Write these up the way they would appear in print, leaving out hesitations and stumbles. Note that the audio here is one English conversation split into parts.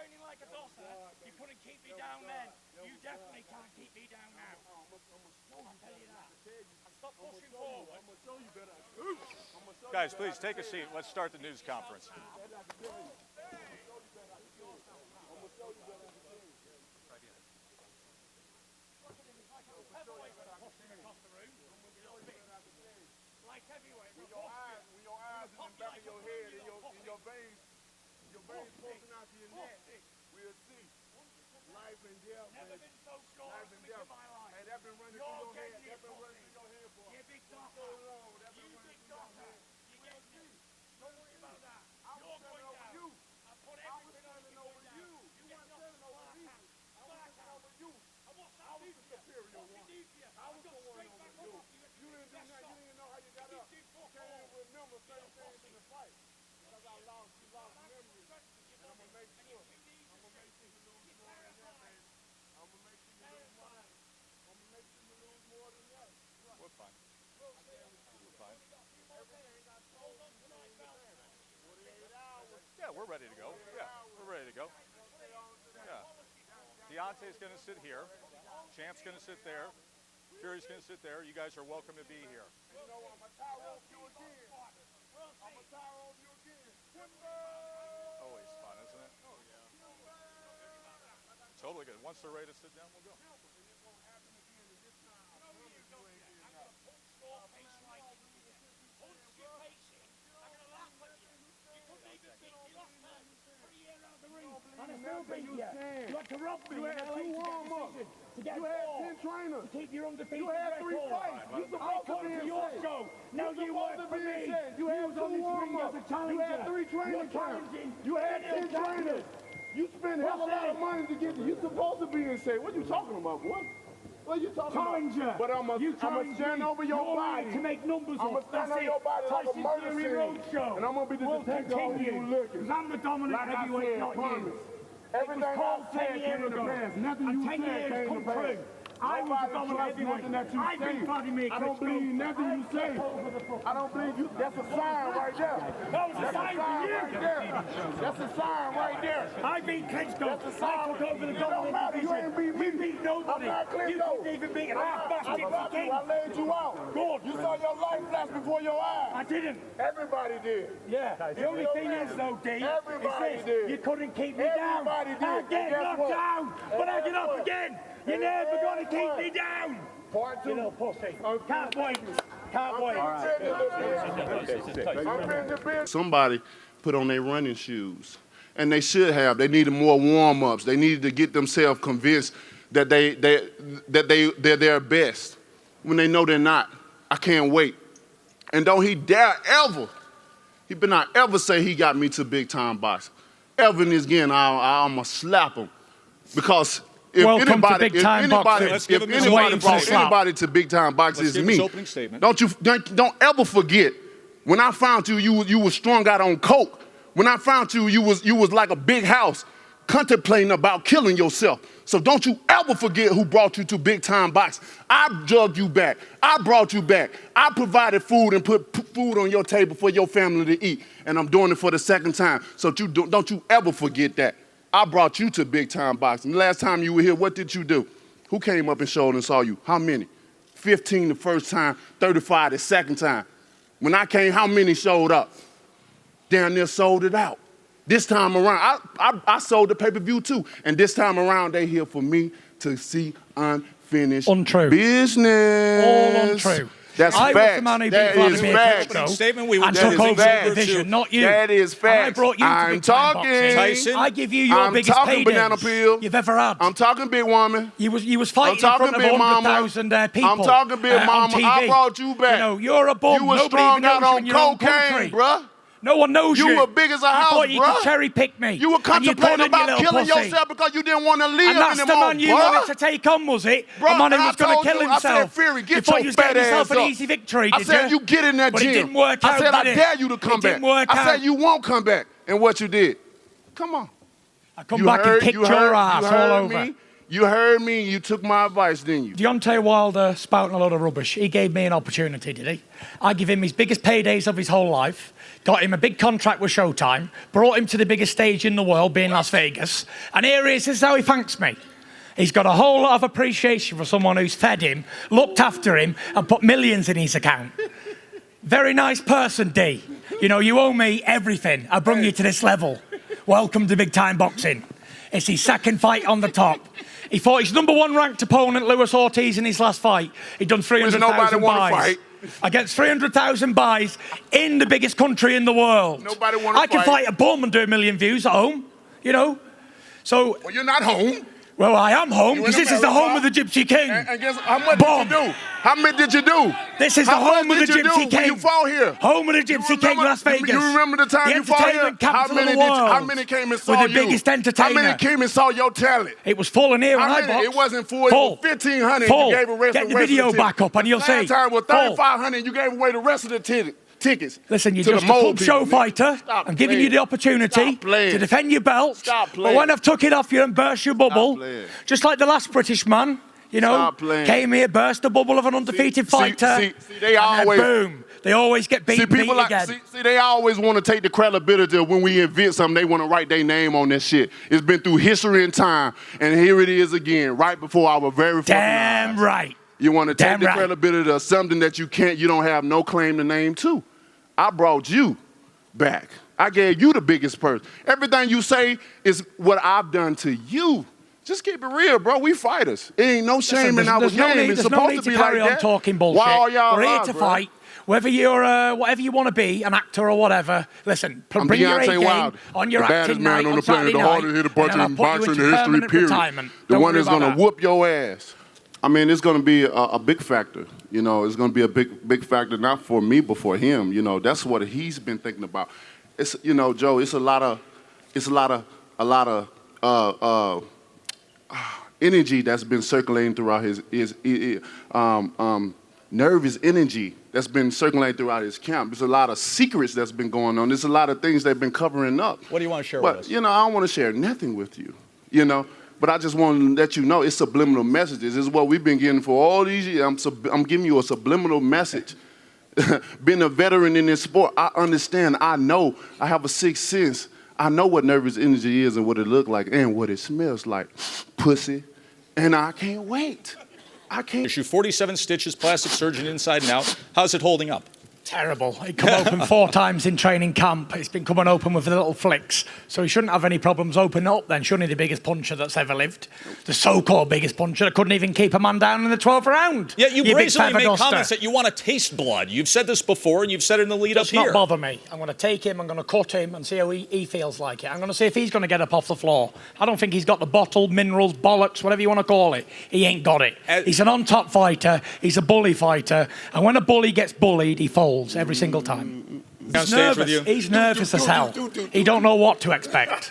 training like a dosser, you couldn't keep me down then. You definitely can't keep me down now. I'll tell you that. And stop pushing forward. Guys, please take a seat. Let's start the news conference. Like heavyweight. With your eyes in the back of your head, in your veins poking out to your neck, we'll see. Life and death. Never been so sure Life and death. in my life. Hey, that's been running through your head. That's been running through your head for You big so doctor. long. That's been You running big through your doctor. head. You get me. Don't worry about that. I was You're standing going over down. you. I put I was everything on standing you over going you. down. You Get weren't knocked standing over flat me. out. I was Flat standing out. over you. And what's that I was do the to you? superior What's one. it do to you? I was the one straight over back you. up. You didn't do nothing. You didn't know how you got up. You can't even remember certain things in the fight. Because you lost memory. And I'm going to make sure. I'm going to make sure you lose more than that, baby. I'm going to make sure you lose more. I'm going to make sure you lose more than that. We're fine. We're fine. Everything I told you in the past. 48 hours. Yeah, we're ready to go. Yeah, we're ready to go. Yeah. Deontay's going to sit here. Champ's going to sit there. Fury's going to sit there. You guys are welcome to be here. You know, I'm a tire on you again. I'm a tire on you again. Timber! Always fun, isn't it? Oh, yeah. Totally good. Once they're ready to sit down, we'll go. And I still beat you. You had to rob me. You had two warm-ups. To get You had 10 four. trainers. To keep your undefeated You had 3 record. fights. You I supposed to come be to in your shape. show. Now you work for me. You had was 2 on this ring warm-ups. as a challenger. You had 3 training You're camps. challenging. You had 10 trainers. You spent hell of a lot of money to get there. You supposed to be in shape. What you talking about, boy? What you talking Challenger. about? But I'm You going to stand over your You're body. here to make numbers I'm going up. to stand That's on it. your body like a Tyson murder Fury scene. Roadshow. And I'm going to be the We'll detective on you continue. looking. Because I'm the dominant Like I heavyweight, said, not promise. you. Everything I called said 10 came years to ago. pass. Nothing And you 10 said years came come to pass. true. I was the Nobody dominant trusts heavyweight. nothing that you I say. beat Vladimir I don't Klitschko. believe nothing you say. I don't believe you. That's a sign right there. That was a That's a sign sign for you. right there. That's a sign right there. I beat Klitschko. That's a sign. I took over the It don't dominant matter. You division. ain't beat me. You beat nobody. I'm not Klitschko. You couldn't even beat an half-bastard I got you. I laid you out. Good. You saw your life flash before your eyes. I didn't. Everybody did. Yeah. The only thing is, though, D, Everybody is this. did. You couldn't keep me down. Everybody did. I get And guess knocked what? down, but I And get guess up what? again. You're And never going to guess keep what? me down. Part 2. You little pussy. I'm Can't wait. Can't wait. Somebody put on their running shoes, and they should have. They needed more warm-ups. They needed to get themselves convinced that they're their best when they know they're not. I can't wait. And don't he dare ever, he better not ever say he got me to big-time boxing. Ever in this game, I'm going to slap him. Because if Welcome anybody, to Big Time Boxing. Let's give him his anybody opening brought statement. anybody to big-time boxing, Let's it's give me. his opening statement. Don't ever forget, when I found you, you was strung out on coke. When I found you, you was like a big house, contemplating about killing yourself. So don't you ever forget who brought you to big-time boxing. I drugged you back. I brought you back. I provided food and put food on your table for your family to eat. And I'm doing it for the second time. So don't you ever forget that. I brought you to big-time boxing. The last time you were here, what did you do? Who came up and showed and saw you? How many? 15 the first time, 35 the second time. When I came, how many showed up? Down there sold it out. This time around, I sold the pay-per-view too. And this time around, they here for me to see unfinished business. All untrue. That's I facts. was the man who beat That is Vladimir facts. Klitschko Statement we will and do took is over the facts. division, not you. That is And I facts. brought you to I'm big time talking. boxing. Tyson. I give you your I'm biggest talking, Banana paydays Peel. you've ever had. I'm talking, big woman. You was I'm fighting in talking, front of big mama. 100,000 people. I'm talking, big on mama. TV. I brought you back. You know, you're a bum. You was Nobody even strung out knows you on in your own cocaine, country. bruh. No one knows you. You were big as a You house, thought you bruh. could cherry pick me. You were And you contemplating couldn't, you about little killing pussy. yourself because you didn't want to live And that's the anymore, man you bruh. wanted to take on, was it? Bruh, A man who and I was going told to kill you, himself. I said, Fury, You get thought your you was fat getting yourself ass an up. easy victory, I did said, you get in that But gym. it didn't work I out, said, I did it? dare you to come It back. didn't work I out. said, you won't come back. And what you did? Come on. I come back and kicked your ass all over. You heard me, you took my advice, didn't you? Deontay Wilder spouting a lot of rubbish. He gave me an opportunity, did he? I give him his biggest paydays of his whole life, got him a big contract with Showtime, brought him to the biggest stage in the world, being Las Vegas, and here he is, this is how he thanks me. He's got a whole lot of appreciation for someone who's fed him, looked after him, and put millions in his account. Very nice person, D. You know, you owe me everything. I brought you to this level. Welcome to big time boxing. It's his second fight on the top. He fought his #1 ranked opponent, Luis Ortiz, in his last fight. He'd done 300,000 buys. Against 300,000 buys in the biggest country in the world. Nobody want to fight. I can fight a bum and do 1 million views at home, you know. So. Well, you're not home. Well, I am home, because this is the home of the Gypsy King. And guess how much did you do? How many did you do? This is the home of the Gypsy King. You fought here. Home of the Gypsy King, Las Vegas. You remember the time you fought here? How many came and saw you? With the biggest entertainer. How many came and saw your talent? It was full in here when I boxed. It wasn't full. It was 1,500. Full. You gave the rest Get of the the video back up and you'll see. Last time was 3,500. You gave away the rest of the tickets. Listen, you're just a club show fighter. I'm giving you the opportunity to defend your belt. But when I've took it off you and burst your bubble, just like the last British man, you know, came here, burst the bubble of an undefeated fighter, see, they always, boom, they always get beat again. See, they always want to take the credibility of when we invent something, they want to write their name on that shit. It's been through history and time, and here it is again, right before our very fucking eyes. Damn right. You want to take the credibility of something that you don't have no claim to name to. I brought you back. I gave you the biggest purse. Everything you say is what I've done to you. Just keep it real, bro. We fighters. It ain't no shame in our game. It's supposed to be like that. There's no need to carry on talking bullshit. Why all y'all We're here live, to bro? fight. Whether you're whatever you want to be, an actor or whatever. Listen, I'm bring your A Deontay game Wilder, on your the baddest acting man night on the planet, the hardest hit a bunch in boxing in history, period. The one that's gonna whoop your ass. I mean, it's gonna be a big factor. You know, it's gonna be a big factor, not for me, but for him. You know, that's what he's been thinking about. It's, you know, Joe, it's a lot of energy that's been circulating throughout his nervous energy that's been circulating throughout his camp. There's a lot of secrets that's been going on. There's a lot of things they've been covering up. What do you want to share with us? You know, I don't want to share nothing with you, you know. But I just want to let you know it's subliminal messages. This is what we've been getting for all these years. I'm giving you a subliminal message. Being a veteran in this sport, I understand, I know, I have a sixth sense. I know what nervous energy is and what it looks like and what it smells like. Pussy. And I can't wait. I can't. Issue 47 stitches, plastic surgeon inside and out. How's it holding up? Terrible. It come open 4 times in training camp. It's been coming open with little flicks. So he shouldn't have any problems opening up then, shouldn't he? The biggest puncher that's ever lived. The so-called biggest puncher that couldn't even keep a man down in the 12th round. Yeah, you brazenly made comments that you want to taste blood. You've said this before, and you've said it in the lead up here. Does not bother me. I'm going to take him, I'm going to cut him and see how he feels like it. I'm going to see if he's going to get up off the floor. I don't think he's got the bottle, minerals, bollocks, whatever you want to call it. He ain't got it. He's an on-top fighter. He's a bully fighter. And when a bully gets bullied, he folds every single time. He's nervous. He's nervous as hell. He don't know what to expect.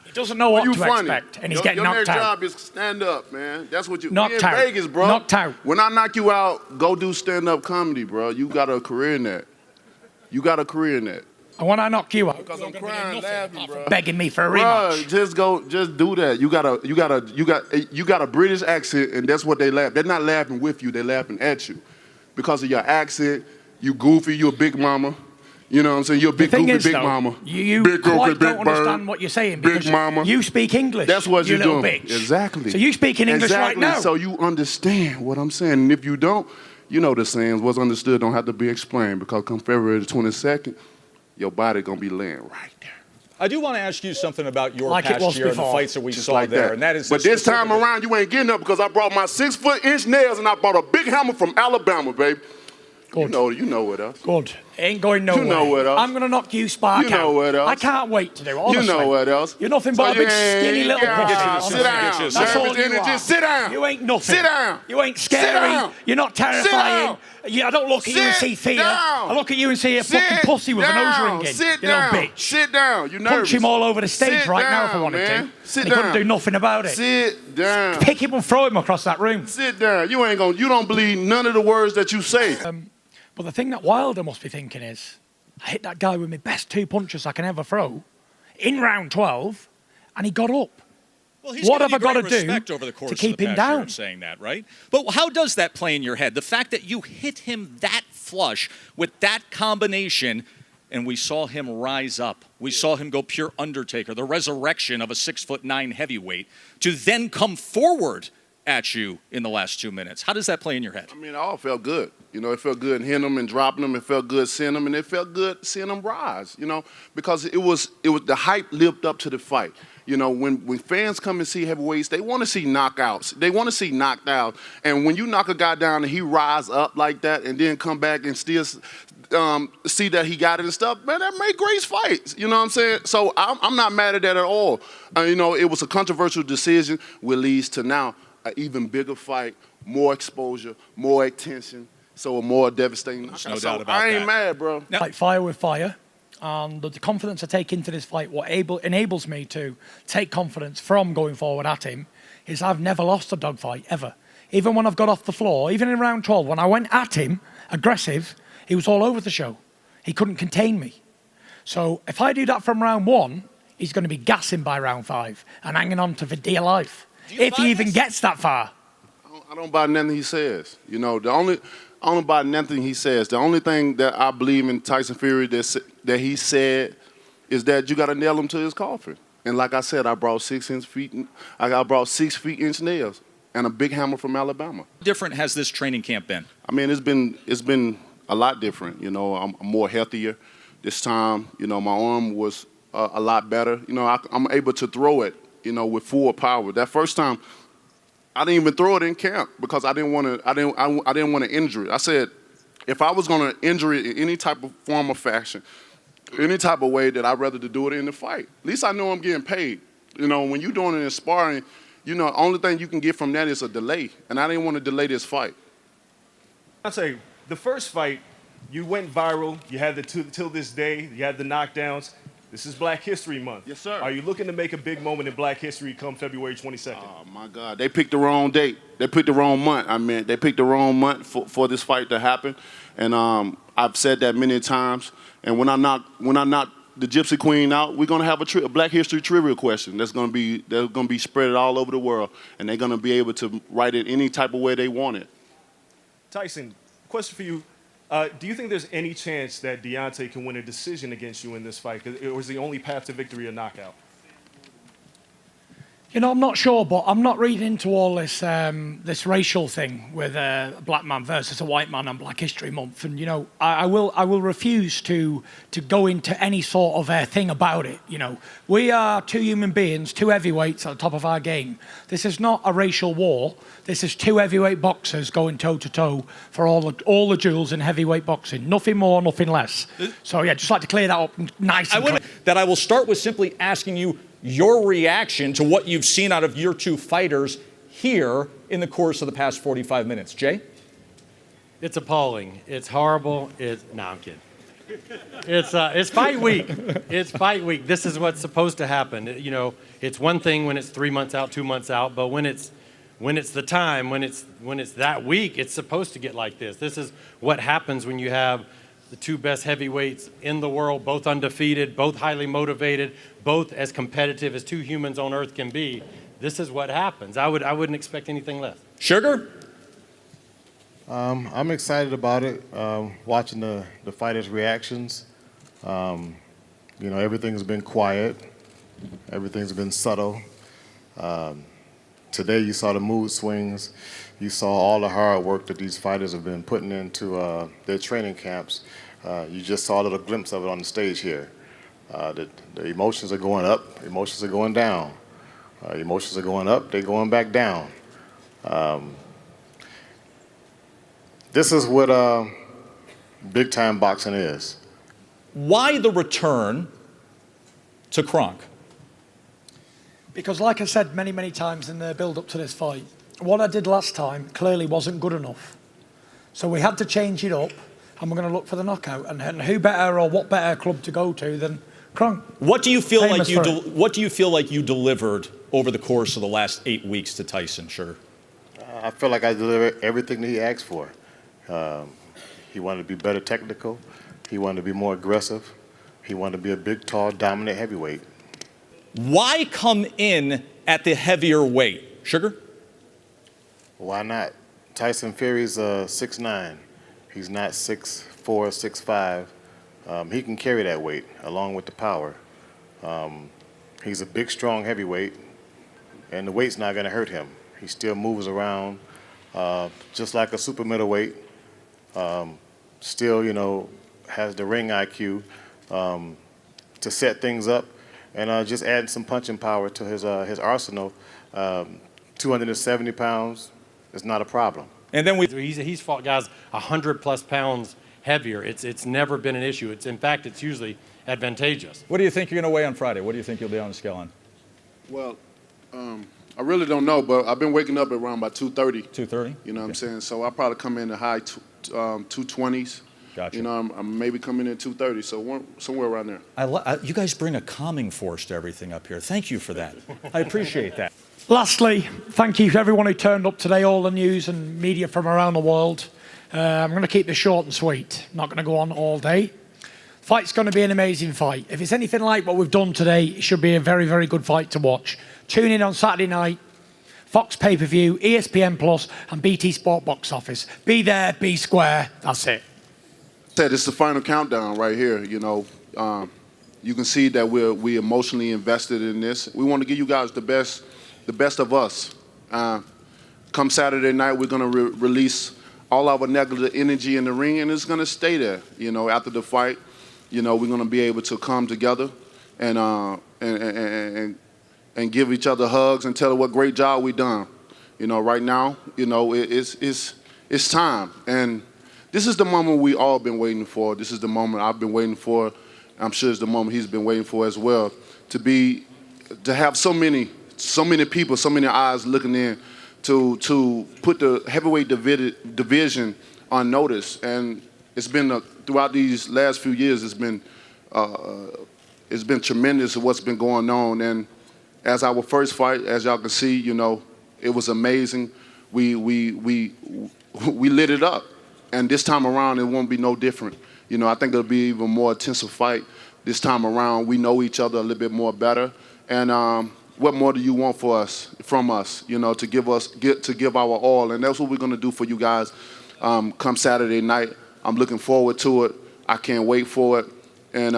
He doesn't know what to expect, and he's getting knocked out. Your job is stand up, man. That's what you. Knocked out. In Vegas, bro. Knocked out. When I knock you out, go do stand up comedy, bro. You got a career in that. You got a career in that. And when I knock you out, because I'm crying, laughing, bro. Begging me for a rematch. Just do that. You got a British accent, and that's what they laugh. They're not laughing with you. They're laughing at you because of your accent. You goofy, you a big mama. You know what I'm saying? You're a big goofy big mama. You big goofy, don't understand what you're saying because big mama. You speak English. That's what you're doing. Bitch. Exactly. So you speak in English right now. So you understand what I'm saying. And if you don't, you know the sayings, what's understood don't have to be explained because come February the 22nd, your body going to be laying right there. I do want to ask you something about your past year and the fights that we saw like there. That. And that is but this time around, you ain't getting up because I brought my 6-foot-inch nails and I brought a big hammer from Alabama, babe. Good. You know what else. Good. Ain't going nowhere. You know what else. I'm going to knock you spark out. You know what else. I can't wait to do it, honestly. You know what else. You're nothing but a big skinny little pussy. Sit down. That's all you are. Sit down. You ain't nothing. Sit down. You ain't scary. Sit down. You're not terrifying. I don't look at you and see fear. I look at you and see a fucking pussy with a nose ring in. Sit you down. Little bitch. Sit down. You're nervous. Punch him all over the stage Sit right down, now if I wanted man. to. Sit he down. couldn't do nothing about it. Sit down. Pick him and throw him across that room. Sit down. You don't believe none of the words that you say. But the thing that Wilder must be thinking is, I hit that guy with my best 2 punches I can ever throw in round 12, and he got up. Well, he's what given have I you got great to do respect over the course to keep of the him past year down? of saying that, right? But how does that play in your head? The fact that you hit him that flush with that combination, and we saw him rise up. We saw him go pure Undertaker, the resurrection of a 6'9" heavyweight, to then come forward at you in the last 2 minutes. How does that play in your head? I mean, it all felt good. You know, it felt good hitting them and dropping them. It felt good seeing them, and it felt good seeing them rise. You know, because it was the hype lived up to the fight. You know, when fans come and see heavyweights, they want to see knockouts. They want to see knocked out. And when you knock a guy down and he rise up like that, and then come back and still see that he got it and stuff, man, that made great fights. You know what I'm saying? So I'm not mad at that at all. You know, it was a controversial decision, which leads to now an even bigger fight, more exposure, more attention, so a more devastating knockout. No doubt about I ain't that. mad, bro. Fight fire with fire. And the confidence I take into this fight, what enables me to take confidence from going forward at him, is I've never lost a dogfight, ever. Even when I've got off the floor, even in round 12, when I went at him, aggressive, he was all over the show. He couldn't contain me. So if I do that from round 1, he's going to be gassing by round 5 and hanging on to for dear life. If he even gets that far. I don't buy nothing he says. You know, I don't buy nothing he says. The only thing that I believe in Tyson Fury that he said is that you got to nail him to his coffin. And like I said, I brought 6 6-inch nails and a big hammer from Alabama. How different has this training camp been? I mean, it's been a lot different. You know, I'm more healthier this time. You know, my arm was a lot better. You know, I'm able to throw it, you know, with full power. That first time, I didn't even throw it in camp because I didn't want to injure it. I said, if I was going to injure it in any type of form or fashion, any type of way, that I'd rather to do it in the fight. At least I know I'm getting paid. You know, when you're doing it in sparring, you know, the only thing you can get from that is a delay, and I didn't want to delay this fight. I'll say, the first fight, you went viral. You had till this day, you had the knockdowns. This is Black History Month. Yes, sir. Are you looking to make a big moment in Black History come February 22nd? Oh, my God. They picked the wrong date. They picked the wrong month. I mean, they picked the wrong month for this fight to happen. And I've said that many times. And when I knock the Gypsy Queen out, we're going to have a Black History trivia question that's going to be spread all over the world. And they're going to be able to write it any type of way they want it. Tyson, question for you. Do you think there's any chance that Deontay can win a decision against you in this fight? Because it was the only path to victory a knockout. You know, I'm not sure, but I'm not reading into all this this racial thing with a black man versus a white man on Black History Month. And you know, I will refuse to go into any sort of thing about it. You know, we are two human beings, two heavyweights at the top of our game. This is not a racial war. This is two heavyweight boxers going toe to toe for all the jewels in heavyweight boxing. Nothing more, nothing less. So yeah, just like to clear that up nice and clear. That I will start with simply asking you your reaction to what you've seen out of your two fighters here in the course of the past 45 minutes. Jay? It's appalling. It's horrible. No, I'm kidding. It's fight week. It's fight week. This is what's supposed to happen. You know, it's one thing when it's 3 months out, 2 months out, but when it's the time, when it's that week, it's supposed to get like this. This is what happens when you have the two best heavyweights in the world, both undefeated, both highly motivated, both as competitive as two humans on earth can be. This is what happens. I wouldn't expect anything less. Sugar? I'm excited about it, watching the fighters' reactions. You know, everything's been quiet. Everything's been subtle. Today you saw the mood swings. You saw all the hard work that these fighters have been putting into their training camps. You just saw a little glimpse of it on the stage here. The emotions are going up, emotions are going down. Emotions are going up, they're going back down. This is what big-time boxing is. Why the return to Kronk? Because like I said many, many times in the build-up to this fight, what I did last time clearly wasn't good enough. So we had to change it up, and we're going to look for the knockout. And who better or what better club to go to than Kronk? What do you feel Famous like you delivered over the course of the last 8 weeks to Tyson, Sugar? I feel like I delivered everything that he asked for. He wanted to be better technical. He wanted to be more aggressive. He wanted to be a big, tall, dominant heavyweight. Why come in at the heavier weight. Sugar? Why not? Tyson Fury's 6'9". He's not 6'4", 6'5". He can carry that weight along with the power. He's a big, strong heavyweight, and the weight's not going to hurt him. He still moves around just like a super middleweight. Still, you know, has the ring IQ to set things up, and just adding some punching power to his arsenal. 270 pounds is not a problem. And then he's fought guys 100+ pounds heavier. It's never been an issue. In fact, it's usually advantageous. What do you think you're going to weigh on Friday? What do you think you'll be on the scale on? Well, I really don't know, but I've been waking up around about 2:30. 2:30? You know what I'm saying? So I'll probably come in the high 220s. Gotcha. You know, I'm maybe coming in at 2:30, so somewhere around there. You guys bring a calming force to everything up here. Thank you for that. I appreciate that. Lastly, thank you to everyone who turned up today, all the news and media from around the world. I'm going to keep this short and sweet. I'm not going to go on all day. Fight's going to be an amazing fight. If it's anything like what we've done today, it should be a very, very good fight to watch. Tune in on Saturday night, Fox Pay-Per-View, ESPN Plus, and BT Sport Box Office. Be there, be square. That's it. It's the final countdown right here. You know, you can see that we're emotionally invested in this. We want to give you guys the best of us. Come Saturday night, we're going to release all our negative energy in the ring, and it's going to stay there. You know, after the fight, you know, we're going to be able to come together and give each other hugs and tell her what great job we done. You know, right now, you know, it's time, and this is the moment we all been waiting for. This is the moment I've been waiting for. I'm sure it's the moment he's been waiting for as well. To have so many people, so many eyes looking in, to put the heavyweight division on notice. And it's been throughout these last few years, it's been tremendous what's been going on. And as our first fight, as y'all can see, you know, it was amazing. We lit it up. And this time around, it won't be no different. You know, I think it'll be even more intensive fight this time around. We know each other a little bit more better. And what more do you want from us? You know, to give our all, and that's what we're gonna do for you guys. Come Saturday night, I'm looking forward to it. I can't wait for it, and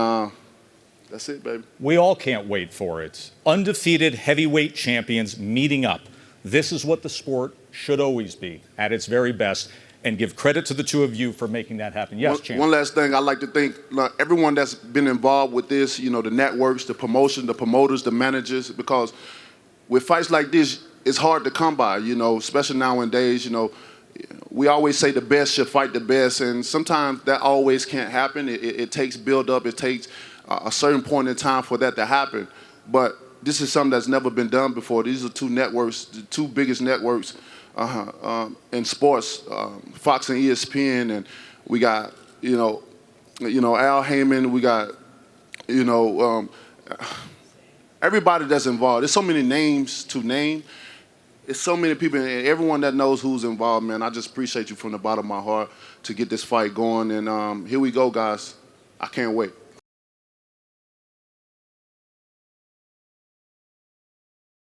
that's it, baby. We all can't wait for it. Undefeated heavyweight champions meeting up. This is what the sport should always be, at its very best. And give credit to the two of you for making that happen. Yes, Champ. One last thing, I'd like to thank everyone that's been involved with this, you know, the networks, the promotion, the promoters, the managers, because with fights like this, it's hard to come by, you know, especially nowadays. You know, we always say the best should fight the best, and sometimes that always can't happen. It takes build-up. It takes a certain point in time for that to happen. But this is something that's never been done before. These are two networks, the two biggest networks in sports, Fox and ESPN, and we got you know Al Heyman, we got everybody that's involved. There's so many names to name. It's so many people, and everyone that knows who's involved, man. I just appreciate you from the bottom of my heart to get this fight going, and here we go, guys. I can't wait.